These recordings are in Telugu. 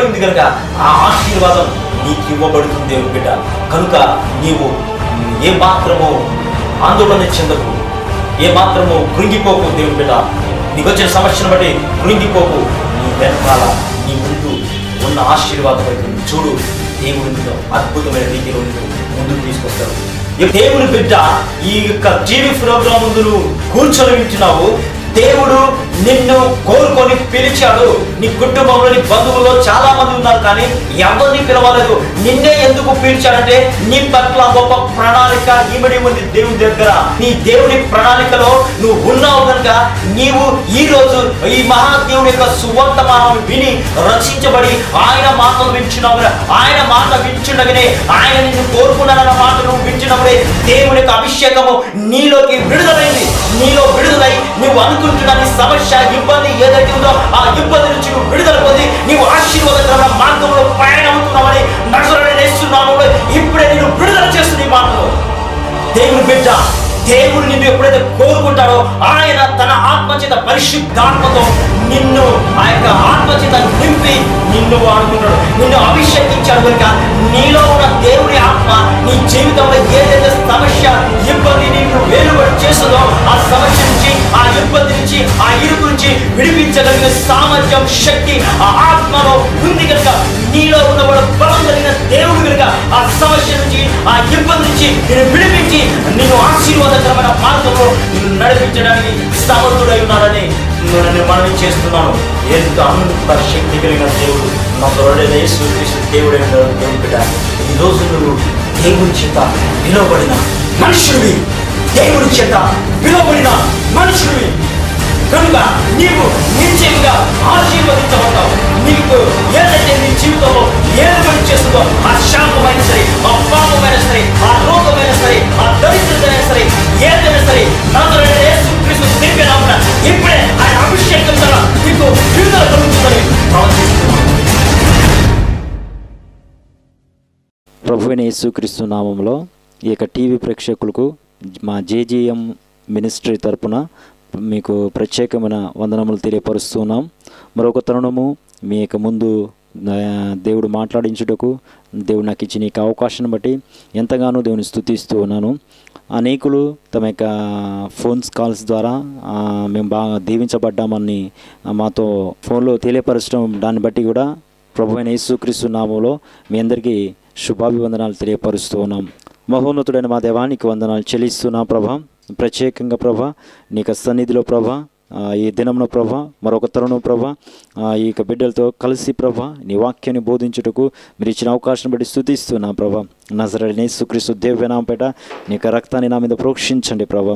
ఇవ్వబడి ఉంది కనుక ఆ ఆశీర్వాదం నీకు ఇవ్వబడుతుంది దేవుని బిడ్డ. కనుక నీవు ఏ మాత్రము ఆందోళన చెందకు, ఏ మాత్రము కృంగిపోకు దేవుని బిడ్డ. నీకు వచ్చిన సమస్యను బట్టి కృంగిపోకు. నీ వెనకాల నీ ముందు ఉన్న ఆశీర్వాదం వైపు చూడు. దేవుడు అద్భుతమైన రీతిలో ముందుకు తీసుకొస్తాడు. దేవుని బిడ్డ, ఈ యొక్క టీవీ ప్రోగ్రాం ముందు నువ్వు కూర్చొని వింటున్నావు. దేవుడు నిన్ను కోరుకొని పిలిచాడు. నీ కుటుంబంలో నీ బంధువుల్లో చాలా మంది ఉన్నారు, కానీ ఎవరిని పిలవలేదు. నిన్నే ఎందుకు పిలిచాడంటే నీ పట్ల గొప్ప ప్రణాళిక ఇమిడి ఉంది దేవుని దగ్గర. నీ దేవుని ప్రణాళికలో నువ్వు ఉన్నావు కనుక నీవు ఈ రోజు ఈ మహాదేవుని యొక్క సువర్తమానం విని రక్షించబడి ఆయన మాటలు వింటున్నావు. ఆయన మాట వింటుండగానే ఆయన నిన్ను కోరుకున్నాడన్న మాట నువ్వు వింటున్నప్పుడే దేవుని యొక్క అభిషేకము నీలోకి విడుదలైంది. నీలో విడుదలై నువ్వు అనుకుంటున్న సమస్య, ఇబ్బంది ఏదైతే ఉందో ఆ ఇబ్బంది నుంచి నువ్వు విడుదల పొంది నీవు ఆశీర్వాదకరమైన మార్గంలో ప్రయాణమవుతున్నావని నజరేయుడైన యేసు నామములో ఇప్పుడే నేను విడుదల చేస్తున్న ఈ మాటలు. దేవుని బిడ్డ, దేవుడు నిన్ను ఎప్పుడైతే కోరుకుంటాడో ఆయన తన ఆత్మచేత పరిశుద్ధాత్మతో నిన్ను ఆ యొక్క ఆత్మచేత నింపి నిన్ను వాడుకుంటాడు. నిన్ను అభిషేకించాడు కనుక నీలో ఉన్న దేవుని ఆత్మ నీ జీవితంలో ఏదైతే సమస్య, ఇబ్బంది నిన్ను వేలుబడి చేస్తుందో ఆ సమస్య నుంచి, ఆ ఇబ్బంది నుంచి, ఆ ఇరుకు నుంచి విడిపించగలిగిన సామర్థ్యం, శక్తి ఆ ఆత్మలో ఉంది కనుక నీలో ఉన్నవాడు బలం కలిగిన దేవుడు కనుక ఆ సమస్య నుంచి, ఆ ఇబ్బంది నుంచి నేను విడిపించి నిన్ను ఆశీర్వాదకరమైన మార్గంలో నిన్ను నడిపించడానికి సమర్థుడై ఉన్నాడని నేను మనవి చేస్తున్నాను. ఎంత అంత శక్తి కలిగిన దేవుడు నజరేయుడైన యేసు క్రీస్తు దేవుడైన దేవుని బిడ్డ. ఈ రోజు నువ్వు దేవుని చేత పిలువబడిన మనుషుడివి, దేవుని చేత పిలువబడిన మనుషుడివి కనుక నీవు నిశ్చయంగా ఆశీర్వదించబడతావు. నీకు ఏదైతే నీ జీవితంలో ఏది పని చేస్తుందో ఆ శాపమైనా సరే, ఆ పాపమైనా సరే, ఆ రోగమైనా సరే, ఆ దరిద్రమైనా సరే, ఏదైనా సరే నజరేయుడైన యేసు క్రీస్తు దివ్య నామమున ఇప్పుడే ఆయన అభిషేకం ద్వారా నీకు విడుదల కలుగుతుందని ప్రార్థిస్తున్నాను. ప్రభువైన యేసుక్రీస్తు నామములో ఈ యొక్క టీవీ ప్రేక్షకులకు మా జేజీఎం మినిస్ట్రీ తరపున మీకు ప్రత్యేకమైన వందనములు తెలియపరుస్తున్నాం. మరొక తరుణము మీ యొక్క ముందు దేవుడు మాట్లాడించుటకు దేవుడు నాకు ఇచ్చిన ఈ అవకాశాన్ని బట్టి ఎంతగానో దేవుని స్తుతిస్తూ ఉన్నాను. అనేకులు తమ యొక్క ఫోన్స్ కాల్స్ ద్వారా మేము బాగా దీవించబడ్డామని మాతో ఫోన్లో తెలియపరచడం, దాన్ని బట్టి కూడా ప్రభువైన యేసుక్రీస్తు నామములో మీ అందరికీ శుభాభివందనాలు తెలియపరుస్తూ ఉన్నాం. మహోన్నతుడైన మా దేవానికి వందనాలు చెల్లిస్తున్నా ప్రభా. ప్రత్యేకంగా ప్రభా నీ యొక్క సన్నిధిలో ప్రభా ఈ దినమున ప్రభా మరొక తరుణం ప్రభా ఈ యొక్క బిడ్డలతో కలిసి ప్రభా నీ వాక్యాన్ని బోధించుటకు మీరు ఇచ్చిన అవకాశం బట్టి స్తుతిస్తున్నా ప్రభా. నజరేయుడైన యేసుక్రీస్తు దివ్యనామముపేట నీ యొక్క రక్తాన్ని నా మీద ప్రోక్షించండి ప్రభా.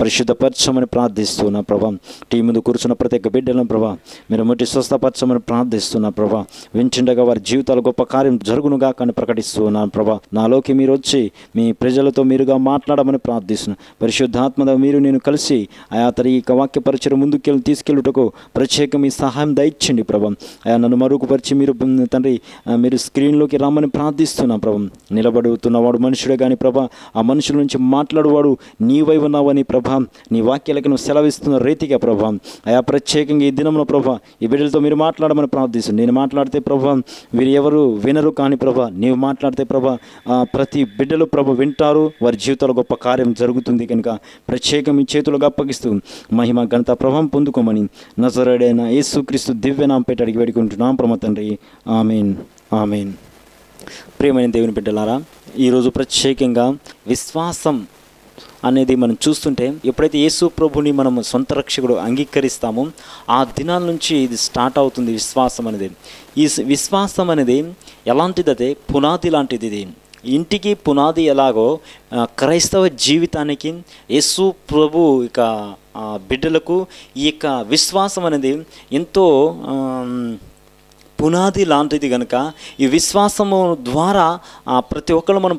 పరిశుద్ధపరచమని ప్రార్థిస్తున్నా ప్రభా. టీ ముందు కూర్చున్న ప్రతి ఒక్క బిడ్డలను ప్రభా మీరు ముట్టి స్వస్థపరచమని ప్రార్థిస్తున్నా ప్రభా. వింటుండగా వారి జీవితాలు గొప్ప కార్యం జరుగునుగా కానీ ప్రకటిస్తున్నాను ప్రభా. నాలోకి మీరు వచ్చి మీ ప్రజలతో మీరుగా మాట్లాడమని ప్రార్థిస్తున్నాను. పరిశుద్ధాత్మతో మీరు నేను కలిసి ఆయా తరి ఈ వాక్య పరిచయం ముందుకెళ్ళి తీసుకెళ్ళుటకు ప్రత్యేక మీ సహాయం దయచండి ప్రభా. ఆయా నన్ను మరుగుపరిచి మీరు తండ్రి మీరు స్క్రీన్లోకి రమ్మని ప్రార్థిస్తున్నా ప్రభా. నిలబడుతున్నవాడు మనుషుడే కానీ ప్రభా ఆ మనుషుల నుంచి మాట్లాడువాడు నీవై ఉన్నావని ప్రభా నీ వాక్యాలకు నువ్వు సెలవిస్తున్న రీతిగా ప్రభా ఆయా ప్రత్యేకంగా ఈ దినంలో ప్రభా ఈ బిడ్డలతో మీరు మాట్లాడమని ప్రార్థిస్తున్నాను. నేను మాట్లాడితే ప్రభా వీరు ఎవరు వినరు, కానీ ప్రభా నీవు మాట్లాడితే ప్రభా ప్రతి బిడ్డలు ప్రభా వింటారు, వారి జీవితంలో గొప్ప కార్యం జరుగుతుంది కనుక ప్రత్యేకం మీ చేతులకు అప్పగిస్తూ మహిమ ఘనత ప్రభావం పొందుకోమని నజరేయుడైన యేసుక్రీస్తు దివ్యనామముపేట అడిగి వేడుకుంటున్నాం పరమ తండ్రి. ఆమేన్, ఆమేన్. ప్రియమైన దేవుని బిడ్డలారా, ఈరోజు ప్రత్యేకంగా విశ్వాసం అనేది మనం చూస్తుంటే ఎప్పుడైతే యేసు ప్రభుని మనం సొంత రక్షకుడు అంగీకరిస్తామో ఆ దినాల నుంచి ఇది స్టార్ట్ అవుతుంది విశ్వాసం అనేది. ఈ విశ్వాసం అనేది ఎలాంటిదంటే పునాది లాంటిది. ఇది ఇంటికి పునాది ఎలాగో క్రైస్తవ జీవితానికి యేసు ప్రభు ఇక బిడ్డలకు ఈ యొక్క విశ్వాసం అనేది ఎంతో పునాది లాంటిది కనుక ఈ విశ్వాసము ద్వారా ప్రతి ఒక్కరు మనం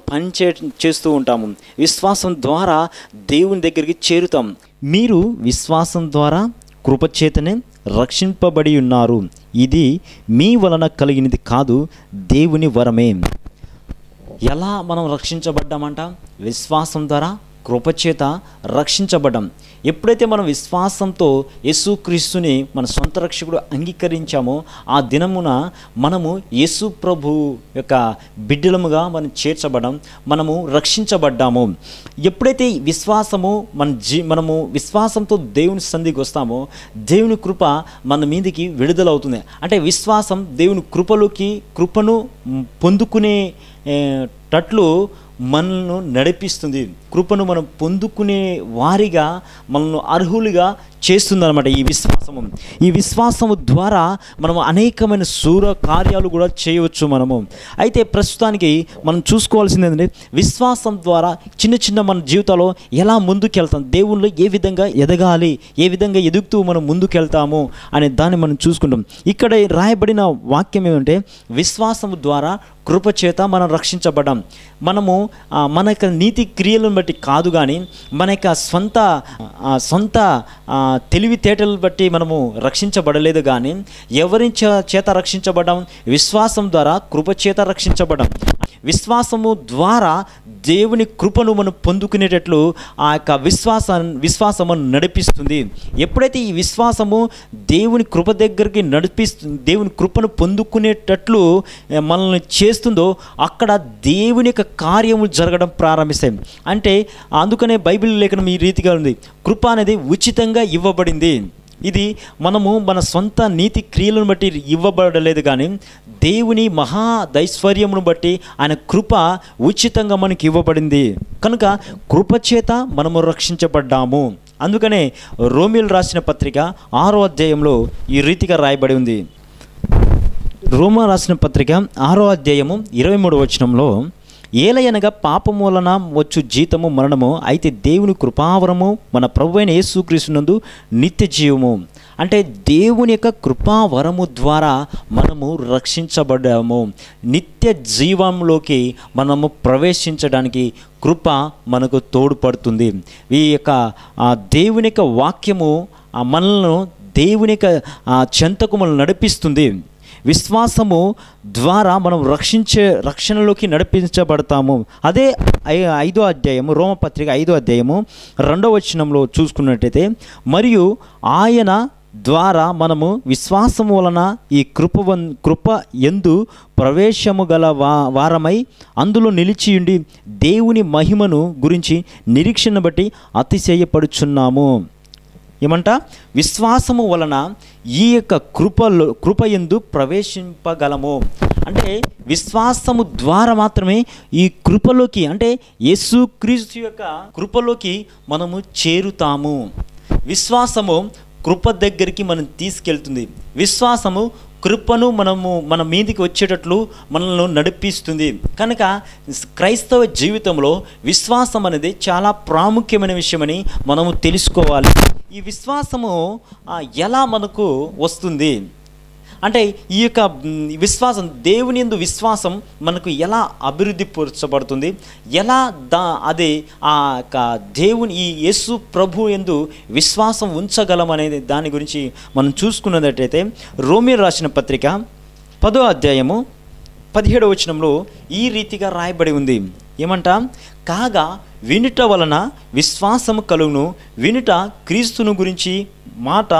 చేస్తూ ఉంటాము. విశ్వాసం ద్వారా దేవుని దగ్గరికి చేరుతాం. మీరు విశ్వాసం ద్వారా కృపచేతనే రక్షింపబడి ఉన్నారు. ఇది మీ వలన కలిగినది కాదు, దేవుని వరమే. ఎలా మనం రక్షించబడ్డామంట? విశ్వాసం ద్వారా కృపచేత రక్షించబడ్డాం. ఎప్పుడైతే మనం విశ్వాసంతో యేసుక్రీస్తుని మన సొంత రక్షకుడు అంగీకరించామో ఆ దినమున మనము యేసు ప్రభు యొక్క బిడ్డలముగా మనం చేర్చబడ్డాం, మనము రక్షించబడ్డాము. ఎప్పుడైతే మనము విశ్వాసంతో దేవుని సన్నిధికి వస్తామో దేవుని కృప మన మీదకి విడుదలవుతుంది. అంటే విశ్వాసం దేవుని కృపను పొందుకునే టట్లు మనల్ని నడిపిస్తుంది. కృపను మనం పొందుకునే వారిగా మనల్ని అర్హులుగా చేస్తుందన్నమాట ఈ విశ్వాసము ద్వారా మనము అనేకమైన శూర కార్యాలు కూడా చేయవచ్చు మనము. అయితే ప్రస్తుతానికి మనం చూసుకోవాల్సింది ఏంటంటే విశ్వాసం ద్వారా చిన్న మన జీవితాల్లో ఎలా ముందుకెళ్తాం, దేవుళ్ళు ఏ విధంగా ఎదగాలి, ఏ విధంగా ఎదుగుతూ మనం ముందుకెళ్తాము అనే దాన్ని మనం చూసుకుంటాం. ఇక్కడ రాయబడిన వాక్యం ఏమంటే విశ్వాసము ద్వారా కృపచేత మనం రక్షించబడ్డాం. మనము మన యొక్క నీతి క్రియలను బట్టి కాదు, కానీ మన యొక్క సొంత తెలివితేటలను బట్టి మనము రక్షించబడలేదు. కానీ ఎవరి చేత రక్షించబడ్డాం? విశ్వాసం ద్వారా కృపచేత రక్షించబడ్డాం. విశ్వాసము ద్వారా దేవుని కృపను మనం పొందుకునేటట్లు ఆ యొక్క విశ్వాసము నడిపిస్తుంది. ఎప్పుడైతే ఈ విశ్వాసము దేవుని కృప దగ్గరికి దేవుని కృపను పొందుకునేటట్లు మనల్ని చేస్తుందో అక్కడ దేవుని యొక్క కార్యములు జరగడం ప్రారంభిస్తాయి. అంటే అందుకనే బైబిల్ లేఖనం ఈ రీతిగా ఉంది, కృప అనేది ఉచితంగా ఇవ్వబడింది. ఇది మనము మన సొంత నీతి క్రియలను బట్టి ఇవ్వబడలేదు, కానీ దేవుని మహాదైశ్వర్యమును బట్టి ఆయన కృప ఉచితంగా మనకి ఇవ్వబడింది. కనుక కృపచేత మనము రక్షించబడ్డాము. అందుకనే రోమీయులు రాసిన పత్రిక 6వ అధ్యాయంలో ఈ రీతిగా రాయబడి ఉంది. రోమా రాసిన పత్రిక 6వ అధ్యాయము 23వ వచనంలో, ఏలయనగా పాపము వలన వచ్చు జీతము మరణము, అయితే దేవుని కృపావరము మన ప్రభువైన యేసుక్రీస్తునందు నిత్య జీవము. అంటే దేవుని యొక్క కృపావరము ద్వారా మనము రక్షించబడ్డాము. నిత్య జీవంలోకి మనము ప్రవేశించడానికి కృప మనకు తోడ్పడుతుంది. ఈ యొక్క దేవుని యొక్క వాక్యము మనల్ని దేవుని యొక్క చెంతకు మనల్ని నడిపిస్తుంది. విశ్వాసము ద్వారా మనం రక్షణలోకి నడిపించబడతాము. అదే 5వ అధ్యాయము రోమపత్రిక 5వ అధ్యాయము 2వ వచనంలో చూసుకున్నట్టయితే, మరియు ఆయన ద్వారా మనము విశ్వాసము వలన ఈ కృప యందు ప్రవేశము గల వారమై అందులో నిలిచియుండి దేవుని మహిమను గురించి నిరీక్షణ బట్టి అతిశయపడుచున్నాము. ఏమంట? విశ్వాసము వలన ఈ యొక్క కృపయందు ప్రవేశింపగలము. అంటే విశ్వాసము ద్వారా మాత్రమే ఈ కృపలోకి, అంటే యేసుక్రీస్తు యొక్క కృపలోకి మనము చేరుతాము. విశ్వాసము కృప దగ్గరికి మనం తీసుకెళ్తుంది. విశ్వాసము కృపను మన మీదికి వచ్చేటట్లు మనల్ని నడిపిస్తుంది. కనుక క్రైస్తవ జీవితంలో విశ్వాసం అనేది చాలా ప్రాముఖ్యమైన విషయమని మనము తెలుసుకోవాలి. ఈ విశ్వాసము ఎలా మనకు వస్తుంది అంటే, ఈ యొక్క విశ్వాసం, దేవుని యందు విశ్వాసం మనకు ఎలా అభివృద్ధి పరచబడుతుంది, ఎలా అది ఆ యొక్క దేవుని ఈ యేసు ప్రభు యందు విశ్వాసం ఉంచగలం అనేది దాని గురించి మనం చూసుకున్నట్టయితే, రోమీయులు రాసిన పత్రిక 10వ అధ్యాయము 17వ వచనంలో ఈ రీతిగా రాయబడి ఉంది. ఏమంట? కాగా వినుట వలన విశ్వాసము కలుగును, వినుట క్రీస్తును గురించి మాట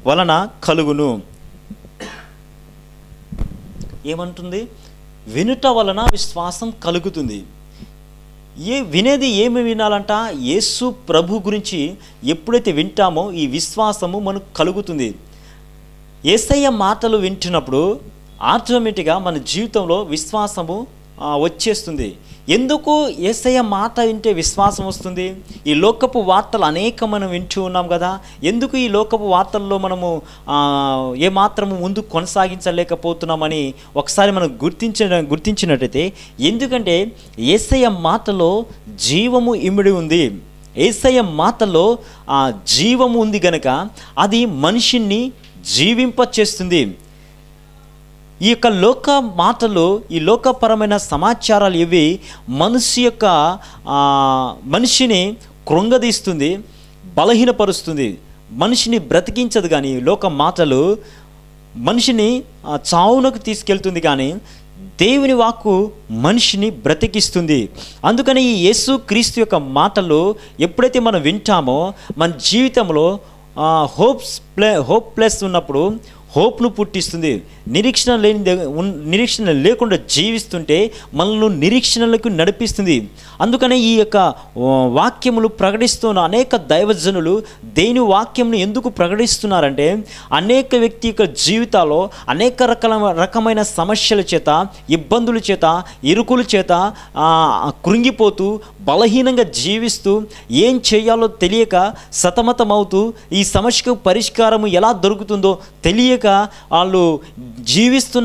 వలన కలుగును. ఏమంటుంది? వినుట వలన విశ్వాసం కలుగుతుంది. వినేది ఏమి వినాలంట? యేసు ప్రభు గురించి ఎప్పుడైతే వింటామో ఈ విశ్వాసము మనకు కలుగుతుంది. యేసయ్య మాటలు వింటున్నప్పుడు ఆటోమేటిక్గా మన జీవితంలో విశ్వాసము వచ్చేస్తుంది. ఎందుకు యేసయ్య మాట వింటే విశ్వాసం వస్తుంది? ఈ లోకపు వార్తలు అనేక మనం వింటూ ఉన్నాం కదా. ఎందుకు ఈ లోకపు వార్తల్లో మనము ఏమాత్రము ముందు కొనసాగించలేకపోతున్నామని ఒకసారి మనం గుర్తించినట్టయితే, ఎందుకంటే యేసయ్య మాటలో జీవము ఇమిడి ఉంది. యేసయ్య మాటలో జీవము ఉంది గనక అది మనిషిని జీవింపచేస్తుంది. ఈ యొక్క లోక మాటలు, ఈ లోకపరమైన సమాచారాలు ఇవి మనిషిని కృంగదీస్తుంది, బలహీనపరుస్తుంది, మనిషిని బ్రతికించదు. కానీ లోక మాటలు మనిషిని చావునకు తీసుకెళ్తుంది. కానీ దేవుని వాక్కు మనిషిని బ్రతికిస్తుంది. అందుకని ఈ యేసు క్రీస్తు యొక్క మాటలు ఎప్పుడైతే మనం వింటామో మన జీవితంలో హోప్లెస్ ఉన్నప్పుడు హోప్ను పుట్టిస్తుంది. నిరీక్షణ లేకుండా జీవిస్తుంటే మనల్ని నిరీక్షణలకు నడిపిస్తుంది. అందుకనే ఈ యొక్క వాక్యములు ప్రకటిస్తున్న అనేక దైవజనులు దేని వాక్యంను ఎందుకు ప్రకటిస్తున్నారంటే అనేక వ్యక్తి యొక్క జీవితాల్లో అనేక రకమైన సమస్యల చేత, ఇబ్బందుల చేత, ఇరుకుల చేత కృంగిపోతూ బలహీనంగా జీవిస్తూ ఏం చేయాలో తెలియక సతమతమవుతూ ఈ సమస్యకు పరిష్కారం ఎలా దొరుకుతుందో తెలియక వాళ్ళు జీవిస్తూ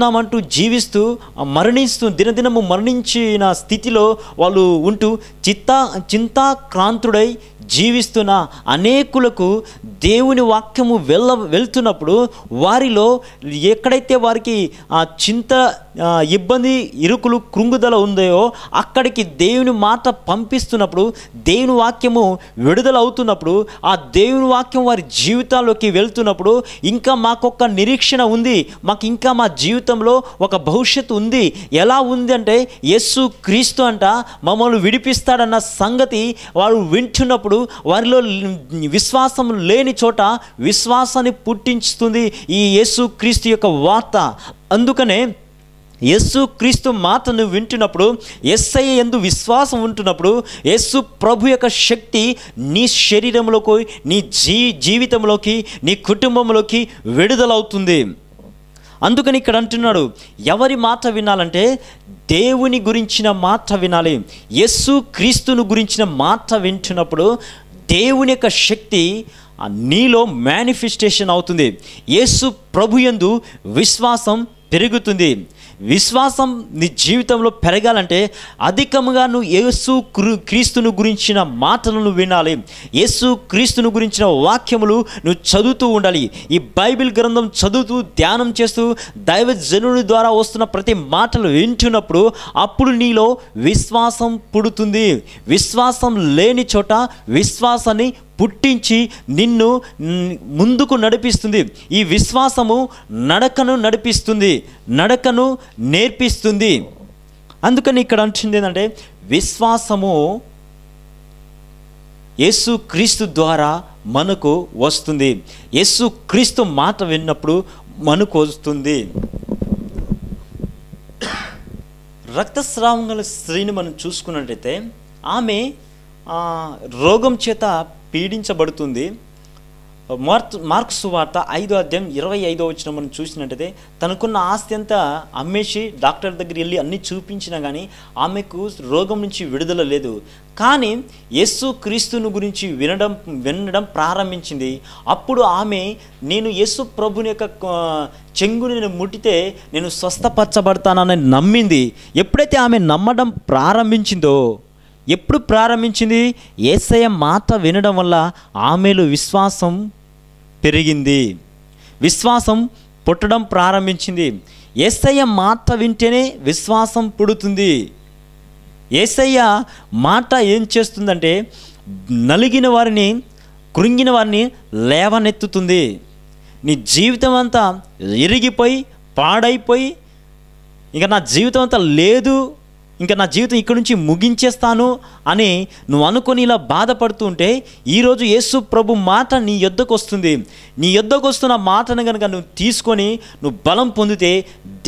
దినదినము మరణించిన స్థితిలో వాళ్ళు ఉంటూ చింతాక్రాంతుడై జీవిస్తున్న అనేకులకు దేవుని వాక్యము వెళ్తున్నప్పుడు వారిలో ఎక్కడైతే వారికి ఇబ్బంది, ఇరుకులు, కృంగుదల ఉందో అక్కడికి దేవుని మాట పంపిస్తున్నప్పుడు, దేవుని వాక్యము విడుదల అవుతున్నప్పుడు, ఆ దేవుని వాక్యం వారి జీవితాల్లోకి వెళ్తున్నప్పుడు ఇంకా మాకొక నిరీక్షణ ఉంది, మాకు ఇంకా మా జీవితంలో ఒక భవిష్యత్తు ఉంది. ఎలా ఉంది అంటే యేసు క్రీస్తు అంట మమ్మల్ని విడిపిస్తాడన్న సంగతి వారు వింటున్నప్పుడు వారిలో విశ్వాసం లేని చోట విశ్వాసాన్ని పుట్టించుతుంది ఈ యేసు క్రీస్తు యొక్క వార్త. అందుకనే యేసు క్రీస్తు మాటను వింటున్నప్పుడు, యేసయ్య యందు విశ్వాసం ఉంటున్నప్పుడు యేసు ప్రభు యొక్క శక్తి నీ శరీరంలోకి, నీ జీవితంలోకి, నీ కుటుంబంలోకి విడుదలవుతుంది. అందుకని ఇక్కడ అంటున్నాడు, ఎవరి మాట వినాలంటే దేవుని గురించిన మాట వినాలి. యేసు క్రీస్తును గురించిన మాట వింటున్నప్పుడు దేవుని యొక్క శక్తి నీలో మేనిఫెస్టేషన్ అవుతుంది. యేసు ప్రభు యందు విశ్వాసం పెరుగుతుంది. విశ్వాసం నీ జీవితంలో పెరగాలంటే అధికంగా నువ్వు యేసు క్రీస్తును గురించిన మాటలను వినాలి. యేసు క్రీస్తును గురించిన వాక్యములు నువ్వు చదువుతూ ఉండాలి. ఈ బైబిల్ గ్రంథం చదువుతూ ధ్యానం చేస్తూ దైవజనుడి ద్వారా వస్తున్న ప్రతి మాటలు వింటున్నప్పుడు అప్పుడు నీలో విశ్వాసం పుడుతుంది. విశ్వాసం లేని చోట విశ్వాసాన్ని పుట్టించి నిన్ను ముందుకు నడిపిస్తుంది. ఈ విశ్వాసము నడకను నడిపిస్తుంది, నడకను నేర్పిస్తుంది. అందుకని ఇక్కడ అంటుంది ఏంటంటే విశ్వాసము యేసు క్రీస్తు ద్వారా మనకు వస్తుంది. యేసు క్రీస్తు మాట విన్నప్పుడు మనకు వస్తుంది. రక్తస్రావం గల స్త్రీని మనం చూసుకున్నట్టయితే ఆమె రోగం చేత పీడించబడుతుంది. మార్కు సువార్త 5:25 మనం చూసినట్టయితే తనకున్న ఆస్తి అంతా అమ్మేసి డాక్టర్ దగ్గర వెళ్ళి అన్నీ చూపించినా కానీ ఆమెకు రోగం నుంచి విడుదల లేదు. కానీ యేసు క్రీస్తును గురించి వినడం ప్రారంభించింది. అప్పుడు ఆమె నేను యేసు ప్రభుని యొక్క చెంగుని నేను ముట్టితే నేను స్వస్థపరచబడతానని నమ్మింది. ఎప్పుడైతే ఆమె నమ్మడం ప్రారంభించిందో, ఎప్పుడు ప్రారంభించింది? యేసయ్య మాట వినడం వల్ల ఆమెలో విశ్వాసం పెరిగింది, విశ్వాసం పుట్టడం ప్రారంభించింది. యేసయ్య మాట వింటేనే విశ్వాసం పుడుతుంది. యేసయ్య మాట ఏం చేస్తుందంటే నలిగిన వారిని, కృంగిన వారిని లేవనెత్తుతుంది. నీ జీవితం అంతా ఇరిగిపోయి పాడైపోయి ఇంకా నా జీవితం అంతా లేదు, ఇంకా నా జీవితం ఇక్కడి నుంచి ముగించేస్తాను అని నువ్వు అనుకొని ఇలా బాధపడుతూ ఉంటే ఈరోజు యేసు ప్రభు మాట నీ యొద్దకు వస్తుంది. నీ యొద్దకు వస్తున్న మాటను కనుక నువ్వు తీసుకొని నువ్వు బలం పొందితే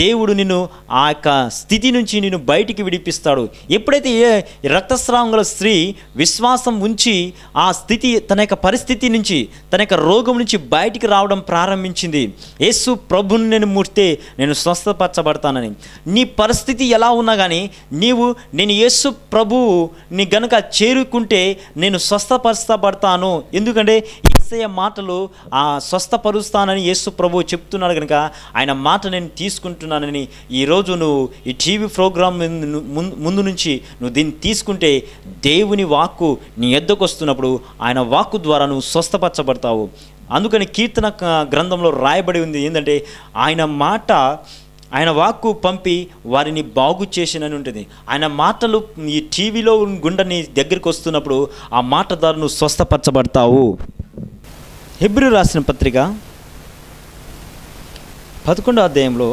దేవుడు నిన్ను ఆ యొక్క స్థితి నుంచి నిన్ను బయటికి విడిపిస్తాడు. ఎప్పుడైతే రక్తస్రావం గల స్త్రీ విశ్వాసం ఉంచి ఆ స్థితి, తన యొక్క పరిస్థితి నుంచి, తన యొక్క రోగం నుంచి బయటికి రావడం ప్రారంభించింది. యేసు ప్రభుని నేను ముడితే నేను స్వస్థపరచబడతానని. నీ పరిస్థితి ఎలా ఉన్నా కానీ నేను యేసు ప్రభుని గనుక చేరుకుంటే నేను స్వస్థపరచబడతాను. ఎందుకంటే యేసయ్య మాటలు స్వస్థపరుస్తానని యేసు ప్రభు చెప్తున్నాడు కనుక ఆయన మాట నేను తీసుకుంటున్నానని ఈరోజు నువ్వు ఈ టీవీ ప్రోగ్రామ్ ముందు నుంచి నువ్వు దీన్ని తీసుకుంటే దేవుని వాక్కు నీ ఎద్దకు వస్తున్నప్పుడు ఆయన వాక్కు ద్వారా నువ్వు స్వస్థపరచబడతావు. అందుకని కీర్తన గ్రంథంలో రాయబడి ఉంది ఏంటంటే ఆయన వాక్కు పంపి వారిని బాగు చేసినని ఉంటుంది. ఆయన మాటలు ఈ టీవీలో గుండె నీ దగ్గరికి వస్తున్నప్పుడు ఆ మాట ద్వారా నువ్వు స్వస్థపరచబడతావు. హెబ్రీ రాసిన పత్రిక 11వ అధ్యాయంలో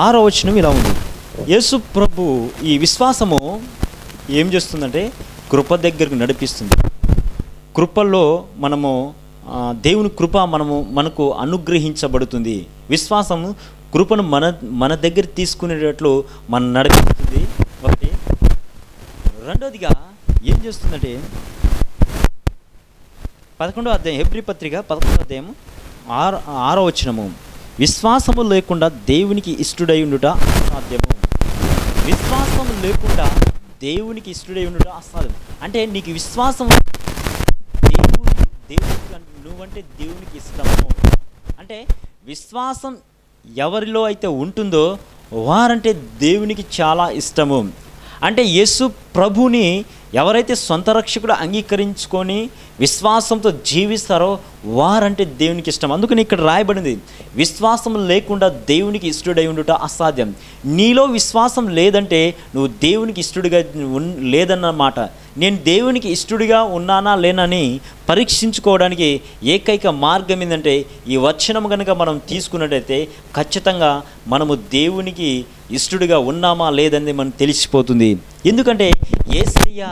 6వ వచనం ఇలా ఉంది. యేసు ప్రభు ఈ విశ్వాసము ఏం చేస్తుందంటే కృప దగ్గరకు నడిపిస్తుంది. కృపల్లో మనము దేవుని కృప మనకు అనుగ్రహించబడుతుంది. విశ్వాసము కృపను మన దగ్గర తీసుకునేటట్లు మనం నడిపిస్తుంది. ఒకటి. రెండోదిగా ఏం చేస్తుందంటే 11వ అధ్యాయం, హెబ్రీ పత్రిక 11వ అధ్యాయం 6వ వచనము, విశ్వాసము లేకుండా దేవునికి ఇష్టడై ఉండుట అసాధ్యము. విశ్వాసము లేకుండా దేవునికి ఇష్టడై ఉండుట అసాధ్యం. అంటే నీకు విశ్వాసము నువ్వంటే దేవునికి ఇష్టము. అంటే విశ్వాసం ఎవరిలో అయితే ఉంటుందో వారంటే దేవునికి చాలా ఇష్టము. అంటే యేసు ప్రభుని ఎవరైతే సొంత రక్షకుడు అంగీకరించుకొని విశ్వాసంతో జీవిస్తారో వారంటే దేవునికి ఇష్టం. అందుకని ఇక్కడ రాయబడింది, విశ్వాసం లేకుండా దేవునికి ఇష్టడై ఉండుట అసాధ్యం. నీలో విశ్వాసం లేదంటే నువ్వు దేవునికి ఇష్టడిగా లేదన్నమాట. నేను దేవునికి ఇష్టడిగా ఉన్నానా లేనని పరీక్షించుకోవడానికి ఏకైక మార్గం ఏంటంటే ఈ వచనం కనుక మనం తీసుకున్నట్టయితే ఖచ్చితంగా మనము దేవునికి ఇష్టడిగా ఉన్నామా లేదని మనకు తెలిసిపోతుంది. ఎందుకంటే యేసయ్య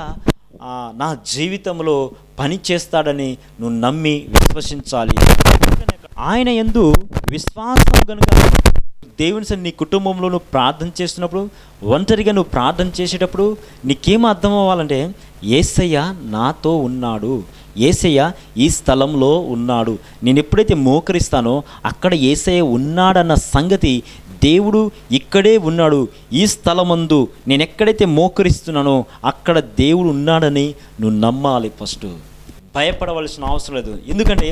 నా జీవితంలో పని చేస్తాడని నువ్వు నమ్మి విశ్వసించాలి. ఆయన యందు విశ్వాసం కనుక దేవుని సన్ని నీ కుటుంబంలో నువ్వు ప్రార్థన చేస్తున్నప్పుడు, ఒంటరిగా నువ్వు ప్రార్థన చేసేటప్పుడు నీకేం అర్థం అవ్వాలంటే యేసయ్య నాతో ఉన్నాడు, యేసయ్య ఈ స్థలంలో ఉన్నాడు. నేను ఎప్పుడైతే మోకరిస్తానో అక్కడ యేసయ్య ఉన్నాడన్న సంగతి, దేవుడు ఇక్కడే ఉన్నాడు, ఈ స్థలమందు నేను ఎక్కడైతే మోకరిస్తున్నానో అక్కడ దేవుడు ఉన్నాడని నువ్వు నమ్మాలి. ఫస్ట్ భయపడవలసిన అవసరం లేదు. ఎందుకంటే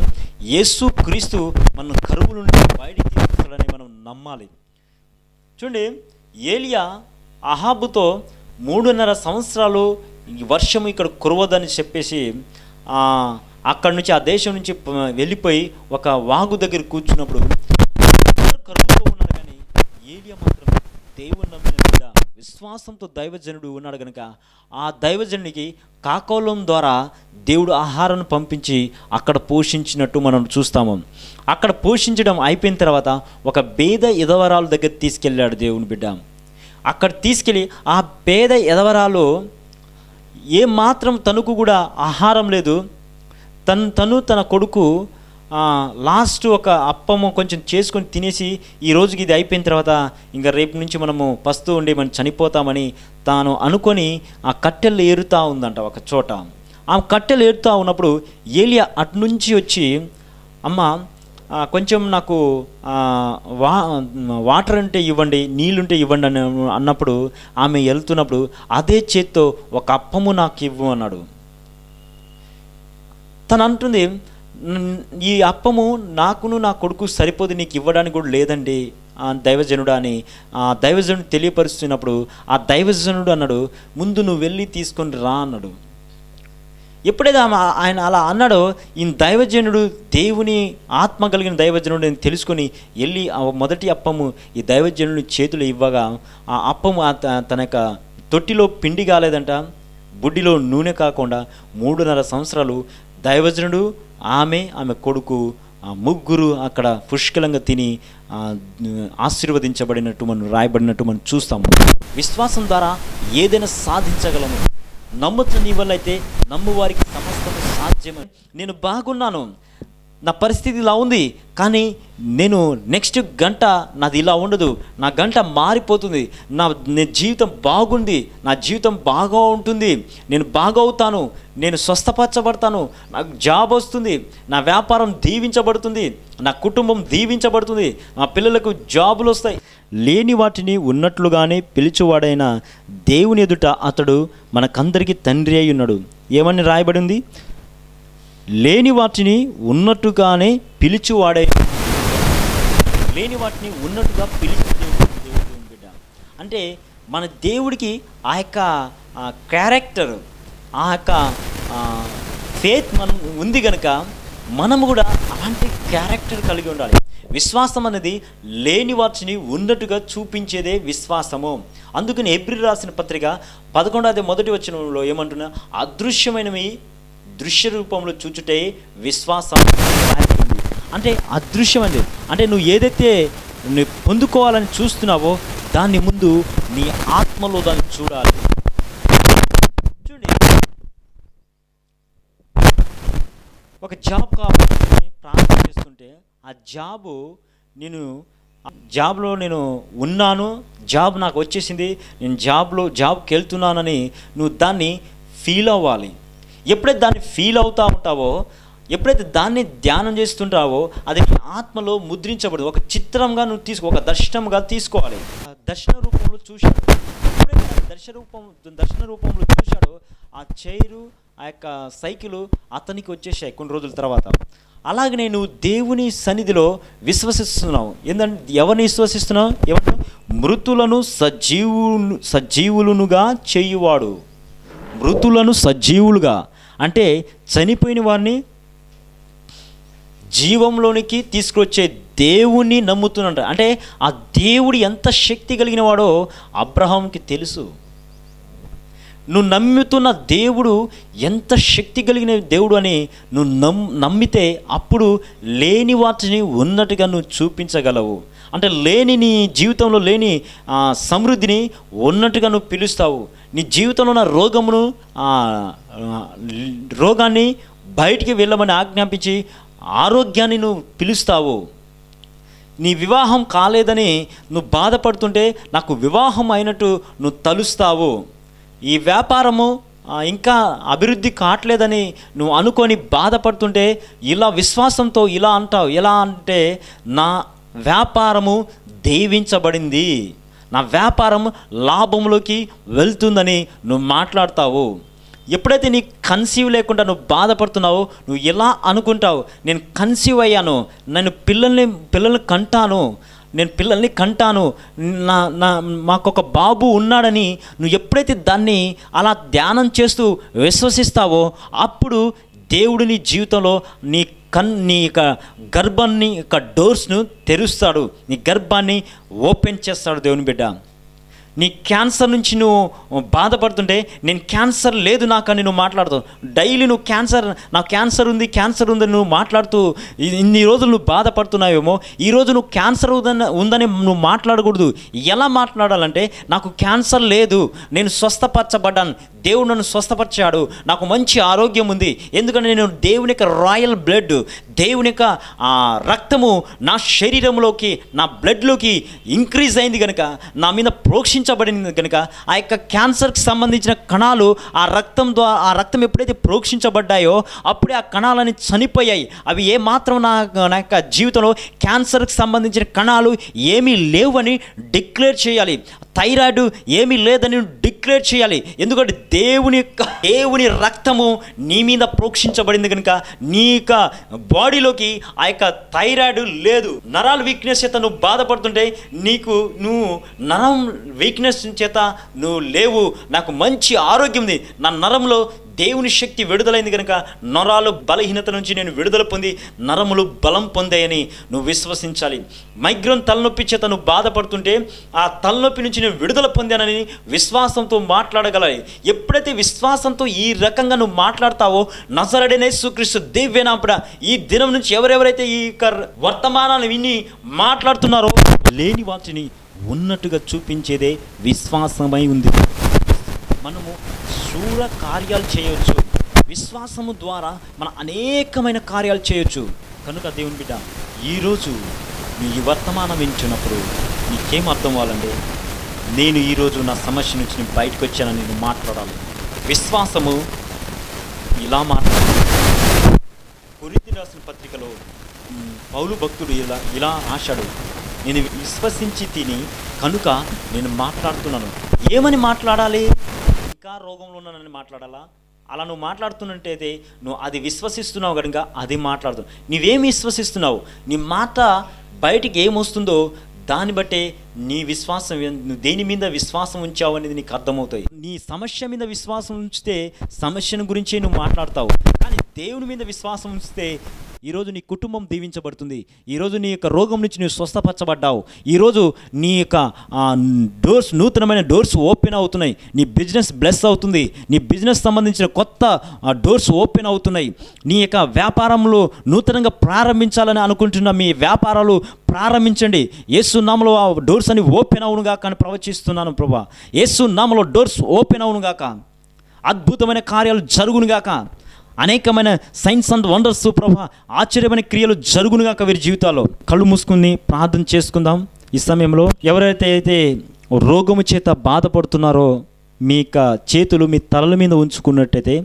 యేసు క్రీస్తు మన కరువు నుండి బయటికి తీస్తాడని మనం నమ్మాలి. చూడండి, ఏలియా అహాబుతో 3.5 సంవత్సరాలు వర్షము ఇక్కడ కురవదని చెప్పేసి అక్కడి నుంచి ఆ దేశం నుంచి వెళ్ళిపోయి ఒక వాగు దగ్గర కూర్చున్నప్పుడు కరువుతో ఉన్నారు. కానీ ఏలియా మాత్రం దేవుని నమ్మిన బిడ్డ, విశ్వాసంతో దైవజనుడు ఉన్నాడు కనుక ఆ దైవజనుడికి కాకోలం ద్వారా దేవుడు ఆహారాన్ని పంపించి అక్కడ పోషించినట్టు మనం చూస్తాము. అక్కడ పోషించడం అయిపోయిన తర్వాత ఒక పేద ఎదవరాలు దగ్గర తీసుకెళ్ళాడు దేవుని బిడ్డ. అక్కడ తీసుకెళ్ళి ఆ పేద ఎదవరాలు ఏమాత్రం తనకు కూడా ఆహారం లేదు, తన కొడుకు లాస్ట్ ఒక అప్పము కొంచెం చేసుకొని తినేసి ఈ రోజుకి ఇది అయిపోయిన తర్వాత ఇంకా రేపు నుంచి మనము పస్తూ ఉండి మనం చనిపోతామని తాను అనుకొని ఆ కట్టెలు ఏరుతూ ఉందంట ఒక చోట. ఆ కట్టెలు ఏరుతూ ఉన్నప్పుడు ఏలియా అటు నుంచి వచ్చి, అమ్మ కొంచెం నాకు వాటర్ అంటే ఇవ్వండి, నీళ్ళుంటే ఇవ్వండి అని అన్నప్పుడు ఆమె వెళ్తున్నప్పుడు అదే చేత్తో ఒక అప్పము నాకు ఇవ్వు అన్నాడు. తను అంటుంది, ఈ అప్పము నాకును నా కొడుకు సరిపోదు, నీకు ఇవ్వడానికి కూడా లేదండి ఆ దైవజనుడు అని ఆ దైవజనుడు తెలియపరుస్తున్నప్పుడు ఆ దైవజనుడు అన్నాడు, ముందు నువ్వు వెళ్ళి తీసుకొని రా అన్నాడు. ఎప్పుడైతే ఆయన అలా అన్నాడో ఈ దైవజనుడు దేవుని ఆత్మ కలిగిన దైవజనుడు నేను తెలుసుకొని వెళ్ళి ఆ మొదటి అప్పము ఈ దైవజనుడి చేతులు ఇవ్వగా ఆ అప్పము తన యొక్క తొట్టిలో పిండి కాలేదంట, బుడ్డిలో నూనె కాకుండా 3.5 సంవత్సరాలు దైవజనుడు ఆమె కొడుకు ముగ్గురు అక్కడ పుష్కలంగా తిని ఆశీర్వదించబడినట్టు మనం రాయబడినట్టు మనం చూస్తాము. విశ్వాసం ద్వారా ఏదైనా సాధించగలము. నమ్ముతున్న నీ వల్ల అయితే నమ్మువారికి సమస్తము సాధ్యమే. నేను బాగున్నాను, నా పరిస్థితి ఇలా ఉంది, కానీ నేను నెక్స్ట్ గంట నాది ఇలా ఉండదు, నా గంట మారిపోతుంది, నా జీవితం బాగుంది, నా జీవితం బాగా ఉంటుంది, నేను బాగవుతాను, నేను స్వస్థపరచబడతాను, నాకు జాబ్ వస్తుంది, నా వ్యాపారం దీవించబడుతుంది, నా కుటుంబం దీవించబడుతుంది, నా పిల్లలకు జాబులు వస్తాయి. లేని వాటిని ఉన్నట్లుగానే పిలిచేవాడైన దేవుని ఎదుట అతడు మనకందరికీ తండ్రి అయి ఉన్నాడు. ఏమని రాయబడింది? లేని వాటిని ఉన్నట్టుగానే పిలిచివాడే, లేని వాటిని ఉన్నట్టుగా పిలిచి దేవుడు బిడ్డ. అంటే మన దేవుడికి ఆ యొక్క క్యారెక్టర్, ఆ యొక్క ఫేత్ మనం ఉంది కనుక మనము కూడా అలాంటి క్యారెక్టర్ కలిగి ఉండాలి. విశ్వాసం అనేది లేని వాటిని ఉన్నట్టుగా చూపించేదే విశ్వాసము. అందుకని హెబ్రీ రాసిన పత్రిక 11వ మొదటి వచనంలో ఏమంటున్నా, అదృశ్యమైనవి దృశ్య రూపంలో చూచుటే విశ్వాసం. అంటే అదృశ్యం అంటే నువ్వు ఏదైతే నువ్వు పొందుకోవాలని చూస్తున్నావో దాని ముందు నీ ఆత్మలో దాన్ని చూడాలి. చూడండి, ఒక జాబ్ కావాలని ప్రార్థన చేస్తుంటే ఆ జాబ్లో నేను ఉన్నాను, జాబ్ నాకు వచ్చేసింది, నేను జాబ్కి వెళ్తున్నానని నువ్వు దాన్ని ఫీల్ అవ్వాలి. ఎప్పుడైతే దాన్ని ఫీల్ అవుతూ ఉంటావో, ఎప్పుడైతే దాన్ని ధ్యానం చేస్తుంటావో అది నీ ఆత్మలో ముద్రించబడదు. ఒక చిత్రంగా నువ్వు ఒక దర్శనంగా తీసుకోవాలి. దర్శన రూపంలో చూశాడు. ఎప్పుడైతే దర్శన రూపంలో చూశాడో ఆ చైరు, ఆ యొక్క సైకిలు అతనికి వచ్చేసాయి కొన్ని రోజుల తర్వాత. అలాగనే నువ్వు దేవుని సన్నిధిలో విశ్వసిస్తున్నావు. ఏంటంటే ఎవరిని విశ్వసిస్తున్నావు? ఏమంటావు? మృతులను సజీవులుగా చేయువాడు. మృతులను సజీవులుగా అంటే చనిపోయిన వారిని జీవంలోనికి తీసుకొచ్చే దేవుణ్ణి నమ్ముతున్నా. అంటే ఆ దేవుడు ఎంత శక్తి కలిగిన వాడో అబ్రహాంకి తెలుసు. నువ్వు నమ్ముతున్న దేవుడు ఎంత శక్తి కలిగిన దేవుడు అని నువ్వు నమ్మితే అప్పుడు లేని వాటిని ఉన్నట్టుగా నువ్వు చూపించగలవు. అంటే నీ జీవితంలో లేని సమృద్ధిని ఉన్నట్టుగా నువ్వు పిలుస్తావు. నీ జీవితంలో ఉన్న రోగాన్ని బయటికి వెళ్ళమని ఆజ్ఞాపించి ఆరోగ్యాన్ని నువ్వు పిలుస్తావు. నీ వివాహం కాలేదని నువ్వు బాధపడుతుంటే నాకు వివాహం అయినట్టు నువ్వు తలుస్తావు. ఈ వ్యాపారము ఇంకా అభివృద్ధి కావట్లేదని నువ్వు అనుకొని బాధపడుతుంటే ఇలా విశ్వాసంతో ఇలా అంటావు. ఎలా అంటే నా వ్యాపారము దీవించబడింది, నా వ్యాపారం లాభంలోకి వెళ్తుందని నువ్వు మాట్లాడతావు. ఎప్పుడైతే నీ కన్సీవ్ లేకుండా నువ్వు బాధపడుతున్నావో నువ్వు ఎలా అనుకుంటావు? నేను కన్సీవ్ అయ్యాను, నేను పిల్లల్ని కంటాను, మాకొక బాబు ఉన్నాడని నువ్వు ఎప్పుడైతే దాన్ని అలా ధ్యానం చేస్తూ విశ్వసిస్తావో అప్పుడు దేవుడు నీ జీవితంలో నీ యొక్క గర్భాన్ని యొక్క డోర్స్ను తెరుస్తాడు. నీ గర్భాన్ని ఓపెన్ చేస్తాడు దేవుని బిడ్డ. నీ క్యాన్సర్ నుంచి నువ్వు బాధపడుతుంటే నేను క్యాన్సర్ లేదు నాకని నువ్వు మాట్లాడుతావు. డైలీ నువ్వు నాకు క్యాన్సర్ ఉందని నువ్వు మాట్లాడుతూ ఇన్ని రోజులు నువ్వు బాధపడుతున్నావేమో, ఈరోజు నువ్వు క్యాన్సర్ ఉందని నువ్వు మాట్లాడకూడదు. ఎలా మాట్లాడాలంటే నాకు క్యాన్సర్ లేదు, నేను స్వస్థపరచబడ్డాను, దేవుడు నన్ను స్వస్థపరిచాడు, నాకు మంచి ఆరోగ్యం ఉంది. ఎందుకంటే నేను దేవుని యొక్క రాయల్ బ్లడ్, దేవుని యొక్క రక్తము నా శరీరంలోకి నా బ్లడ్లోకి ఇంక్రీజ్ అయింది కనుక, నా మీద ప్రోక్షించబడింది కనుక ఆ యొక్క క్యాన్సర్కి సంబంధించిన కణాలు ఆ రక్తం ఎప్పుడైతే ప్రోక్షించబడ్డాయో అప్పుడే ఆ కణాలని చనిపోయాయి. అవి ఏమాత్రం నా యొక్క జీవితంలో క్యాన్సర్కి సంబంధించిన కణాలు ఏమీ లేవని డిక్లేర్ చేయాలి. థైరాయిడ్ ఏమీ లేదని డిక్లేర్ చేయాలి. ఎందుకంటే దేవుని రక్తము నీ మీద ప్రోక్షించబడింది కనుక నీ యొక్క బాడీలోకి ఆ యొక్క థైరాయిడ్ లేదు. నరాల వీక్నెస్ చేత నువ్వు బాధపడుతుంటే నువ్వు నరం వీక్నెస్ చేత నువ్వు లేవు, నాకు మంచి ఆరోగ్యం ఉంది, నా నరంలో దేవుని శక్తి విడుదలైంది కనుక నరాలు బలహీనత నుంచి నేను విడుదల పొంది నరములు బలం పొందాయని నువ్వు విశ్వసించాలి. మైగ్రేన్ తలనొప్పి చేత నువ్వు బాధపడుతుంటే ఆ తలనొప్పి నుంచి నేను విడుదల పొందానని విశ్వాసంతో మాట్లాడగలగాలి. ఎప్పుడైతే విశ్వాసంతో ఈ రకంగా నువ్వు మాట్లాడతావో నజరేయుడైన యేసుక్రీస్తు దివ్యనామమున ఈ దినం నుంచి ఎవరెవరైతే ఈ వర్తమానాన్ని విని మాట్లాడుతున్నారో లేని వాటిని ఉన్నట్టుగా చూపించేదే విశ్వాసమై ఉంది. మనము శూర కార్యాలు చేయవచ్చు. విశ్వాసము ద్వారా మనం అనేకమైన కార్యాలు చేయొచ్చు. కనుక దేవుని బిడ్డ, ఈరోజు నీ ఈ వర్తమానం వింటున్నప్పుడు నీకేం అర్థం అవ్వాలంటే నేను ఈరోజు నా సమస్య నుంచి నేను బయటకు వచ్చానని నేను మాట్లాడాలి. విశ్వాసము ఇలా మాట్లాడాలి. కొరింథీ రాసిన పత్రికలో పౌలు భక్తుడు ఇలా రాశాడు, నేను విశ్వసించి తిని కనుక నేను మాట్లాడుతున్నాను. ఏమని మాట్లాడాలి? ఇంకా రోగంలో ఉన్నానని మాట్లాడాలా? అలా నువ్వు మాట్లాడుతున్నట్టయితే నువ్వు అది విశ్వసిస్తున్నావు కనుక అది మాట్లాడుతున్నావు. నువ్వేమి విశ్వసిస్తున్నావు? నీ మాట బయటికి ఏమొస్తుందో దాన్ని బట్టే నీ విశ్వాసం, నువ్వు దేని మీద విశ్వాసం ఉంచావు అనేది నీకు అర్థమవుతాయి. నీ సమస్య మీద విశ్వాసం ఉంచితే సమస్యను గురించే నువ్వు మాట్లాడతావు. కానీ దేవుని మీద విశ్వాసం ఉంచితే ఈరోజు నీ కుటుంబం దీవించబడుతుంది. ఈరోజు నీ యొక్క రోగం నుంచి నువ్వు స్వస్థపరచబడ్డావు. ఈరోజు నీ యొక్క డోర్స్, నూతనమైన డోర్స్ ఓపెన్ అవుతున్నాయి. నీ బిజినెస్ బ్లెస్ అవుతుంది. నీ బిజినెస్ సంబంధించిన కొత్త డోర్స్ ఓపెన్ అవుతున్నాయి. నీ యొక్క వ్యాపారంలో నూతనంగా ప్రారంభించాలని అనుకుంటున్న మీ వ్యాపారాలు ప్రారంభించండి. యేసు నామములో ఆ డోర్స్ అని ఓపెన్ అవునుగాక అని ప్రవచిస్తున్నాను ప్రభా. యేసు నామములో డోర్స్ ఓపెన్ అవునుగాక. అద్భుతమైన కార్యాలు జరుగునుగాక. అనేకమైన సైన్స్ అండ్ వండర్స్ ప్రభా, ఆశ్చర్యమైన క్రియలు జరుగునుగాక వీరి జీవితాల్లో. కళ్ళు మూసుకుని ప్రార్థన చేసుకుందాం. ఈ సమయంలో ఎవరైతే అయితే రోగము చేత బాధపడుతున్నారో మీ యొక్క చేతులు మీ తలల మీద ఉంచుకున్నట్టయితే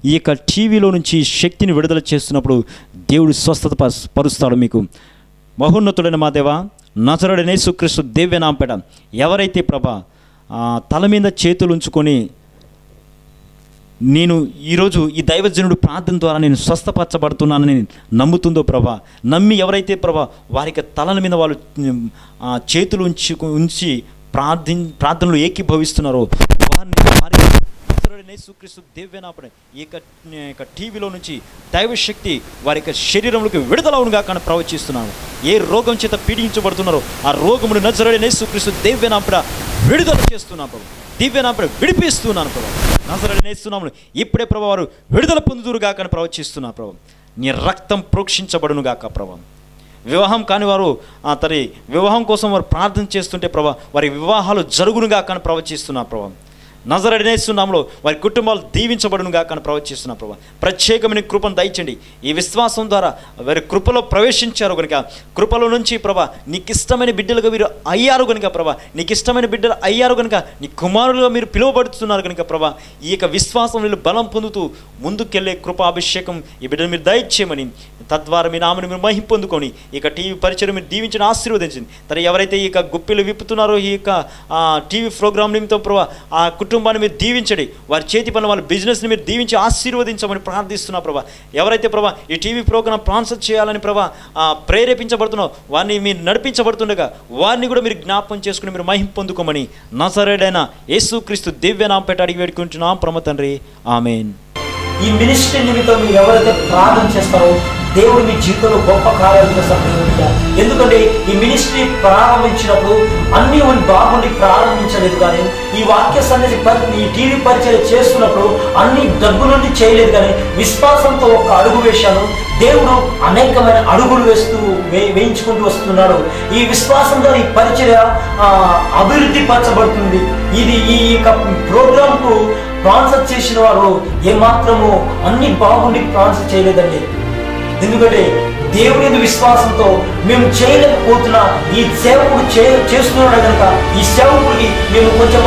ఈ యొక్క టీవీలో నుంచి శక్తిని విడుదల చేస్తున్నప్పుడు దేవుడు స్వస్థత పరుస్తాడు మీకు. మహోన్నతుడైన మా దేవ, నజరేయుడైన యేసుక్రీస్తు దివ్యనామముపేట ఎవరైతే ప్రభా తల మీద చేతులు ఉంచుకొని నేను ఈరోజు ఈ దైవజనుడు ప్రార్థన ద్వారా నేను స్వస్థపరచబడుతున్నానని నమ్ముతుందో ప్రభా, నమ్మి ఎవరైతే ప్రభా వారికి తలల మీద వాళ్ళు చేతులు ఉంచి ప్రార్థనలు ఏకీభవిస్తున్నారో వారిని యేసుక్రీస్తు దివ్యనామమున ఈ యొక్క టీవీలో నుంచి దైవశక్తి వారి యొక్క శరీరంలోకి విడుదలవునుగా కానీ ప్రవచిస్తున్నాను. ఏ రోగం చేత పీడించబడుతున్నారో ఆ రోగమును నజరేయుడైన యేసుక్రీస్తు దివ్యనామమున విడుదల చేస్తున్నాను ప్రభు. దివ్యనామమున విడిపిస్తున్నాను ప్రభు. నజరేయుడైన యేసు నామమున ఇప్పుడే ప్రభు వారు విడుదల పొందుదురుగా కానీ ప్రవచిస్తున్నాను ప్రభు. నీ రక్తం ప్రోక్షించబడునుగాక ప్రభు. వివాహం కాని వారు తన వివాహం కోసం వారు ప్రార్థన చేస్తుంటే ప్రభు వారి వివాహాలు జరుగునుగా కానీ ప్రవచిస్తున్నా ప్రభు. నజరేయుడైన యేసు నామములో వారి కుటుంబాలు దీవించబడునుగా కానీ ప్రవచిస్తున్నా ప్రభు. ప్రత్యేకమైన కృపను దయచండి. ఈ విశ్వాసం ద్వారా వారి కృపలో ప్రవేశించారు కనుక కృపలో నుంచి ప్రభా నీకు ఇష్టమైన బిడ్డలుగా వీరు అయ్యారు కనుక ప్రభా, నీకు ఇష్టమైన బిడ్డలు అయ్యారు కనుక నీ కుమారులుగా మీరు పిలువబడుతున్నారు కనుక ప్రభా, ఈ యొక్క విశ్వాసం వీళ్ళు బలం పొందుతూ ముందుకెళ్ళే కృపాభిషేకం ఈ బిడ్డలు మీరు దయచేయమని, తద్వారా మీ నామని మీరు మహిమ పొందుకొని ఈ యొక్క టీవీ పరిచయం మీరు దీవించిన ఆశీర్వదించింది. తను ఎవరైతే ఈ యొక్క గుప్పిలు విప్పుతున్నారో ఈ యొక్క టీవీ ప్రోగ్రాం నిమిత్తం ప్రభా ఆ కుటుంబాన్ని మీరు దీవించండి. వారి చేతి పనుల వాళ్ళ బిజినెస్ని మీరు దీవించి ఆశీర్వదించమని ప్రార్థిస్తున్నా ప్రభా. ఎవరైతే ప్రభా ఈ టీవీ ప్రోగ్రాం స్పాన్సర్ చేయాలని ప్రభా ప్రేరేపించబడుతున్నావు వారిని మీరు నడిపించబడుతుండగా వారిని కూడా మీరు జ్ఞాపకం చేసుకుని మీరు మహిమ పొందుకోమని నజరేయుడైన యేసుక్రీస్తు దివ్యనామముపేట అడిగి వేడుకుంటున్నాం పరమ తండ్రి, ఆమేన్. ఈ మినిస్ట్రీ నిమిత్తం మీరు ఎవరైతే ప్రార్థన చేస్తారో దేవుడు మీ జీవితంలో గొప్ప కార్యాలు చేస్తారు. ఎందుకంటే ఈ మినిస్ట్రీ ప్రారంభించినప్పుడు అన్ని బాగుండి ప్రారంభించలేదు, కానీ ఈ వాక్య సన్నిధి ఈ టీవీ పరిచయం చేస్తున్నప్పుడు అన్ని డబ్బు నుండి చేయలేదు, కానీ విశ్వాసంతో ఒక అడుగు వేశాను. దేవుడు అనేకమైన అడుగులు వేయించుకుంటూ వస్తున్నాడు. ఈ విశ్వాసంతో ఈ పరిచయ అభివృద్ధి పరచబడుతుంది. ఇది ఈ యొక్క ప్రోగ్రాంకు స్పాన్సర్ చేసిన వారు ఏమాత్రము అన్ని బాగుండి స్పాన్సర్ చేయలేదండి. ఎందుకంటే దేవుని విశ్వాసంతో మేము చేయలేకపోతున్నా ఈ సేవకుడు చేస్తున్నాడు కనుక ఈ సేవకుడికి మేము కొంచెం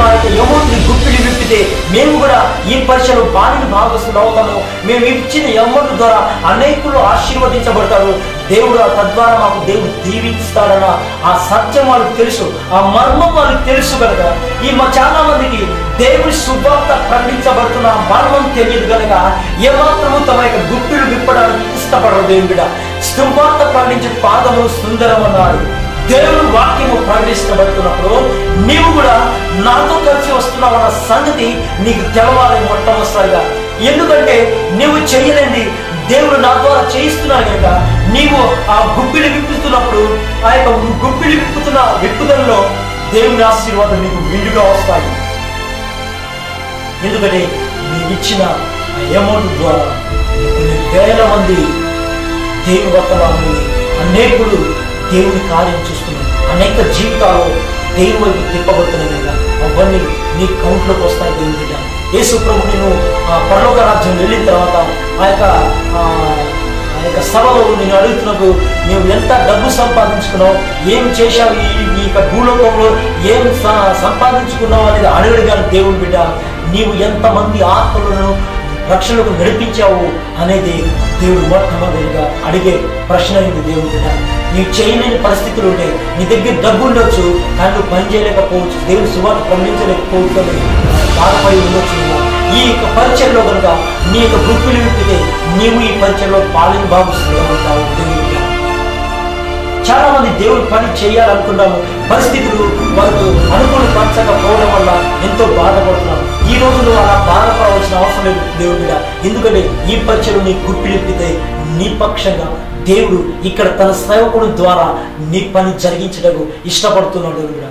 అమౌంట్ని గుప్పిడి విప్పితే మేము కూడా ఈ పరిచయలో భాగస్తులు అవుతాము. మేము ఇచ్చిన అమౌంట్ ద్వారా అనేకులు ఆశీర్వదించబడతారు. దేవుడు తద్వారా మాకు దేవుడు దీవిస్తాడన్న ఆ సత్యం వాళ్ళకి తెలుసు, ఆ మర్మం వాళ్ళకి తెలుసు కనుక ఈ చాలా మందికి దేవుడి సువార్త ప్రకటించబడుతున్న మర్మం తెలియదు కనుక ఏమాత్రము తమ యొక్క గుప్పిలు విప్పడానికి ఇష్టపడరు. దేవుని బిడ్డ సువార్త ప్రకటించే పాదములు సుందరం అన్నాడు. దేవుడు వాక్యము ప్రకటించబడుతున్నప్పుడు నీవు కూడా నాతో కలిసి వస్తున్నావన్న సంగతి నీకు తెలవాలి మొట్టమొదటిసారిగా. ఎందుకంటే నీవు చేయలేంది దేవుడు నా ద్వారా చేయిస్తున్నాడు కనుక నీవు ఆ గుప్పిలి విప్పుతున్నప్పుడు ఆ యొక్క గుప్పిలి విప్పుదలలో దేవుని ఆశీర్వాదం నీకు విండుగా వస్తాయి. ఎందుకంటే నీవు ఇచ్చిన అమౌంట్ ద్వారా కొన్ని వేల మంది దేవుని వర్తమానాన్ని అనేకులు దేవుని కార్యం చూస్తున్నారు. అనేక జీవితాలు దేవుని వైపు తిప్పబడుతున్నాయి కనుక అవన్నీ నీ కౌంట్లోకి వస్తాయి. దేవుని బిడ్డ యేసు ప్రభు నేను పరలోక రాజ్యం వెళ్ళిన తర్వాత ఆ యొక్క సభలో నేను అడుగుతున్నప్పుడు నువ్వు ఎంత డబ్బు సంపాదించుకున్నావు, ఏం చేశావు, ఈ యొక్క భూలోకంలో ఏం సంపాదించుకున్నావు అనేది అడగడు. కానీ దేవుని బిడ్డ నీవు ఎంతమంది ఆత్మలను రక్షణకు నడిపించావు అనేది దేవుడు మొట్టమొదటిగా అడిగే ప్రశ్న అయింది. దేవుని బిడ్డ నీవు చేయలేని పరిస్థితులు ఉంటే నీ దగ్గర డబ్బు ఉండొచ్చు, కానీ నువ్వు పని చేయలేకపోవచ్చు, దేవుని సువార్త ప్రకటించలేకపోవచ్చు అని బాధపడి ఉండొచ్చు. ఈ యొక్క పరిచయంలో కనుక నీ యొక్క గుర్తులు విప్పితే నీవు ఈ పరిచయంలో పాలన భావిస్తున్నావు. దేవుని బిడ్డ చాలా మంది దేవుని పని చేయాలనుకున్నాము, పరిస్థితులు వారికి అనుకూలపరచకపోవడం వల్ల ఎంతో బాధపడుతున్నాము. ఈ రోజు నువ్వు అలా బాధపడవలసిన అవసరం అవసరం లేదు దేవుని బిడ్డ. ఎందుకంటే ఈ పరీక్షలు నీ గుప్పిడిప్పితే నీ పక్షంగా దేవుడు ఇక్కడ తన సేవకుని ద్వారా నీ పని జరిగించడానికి ఇష్టపడుతున్నాడు దేవుని బిడ్డ.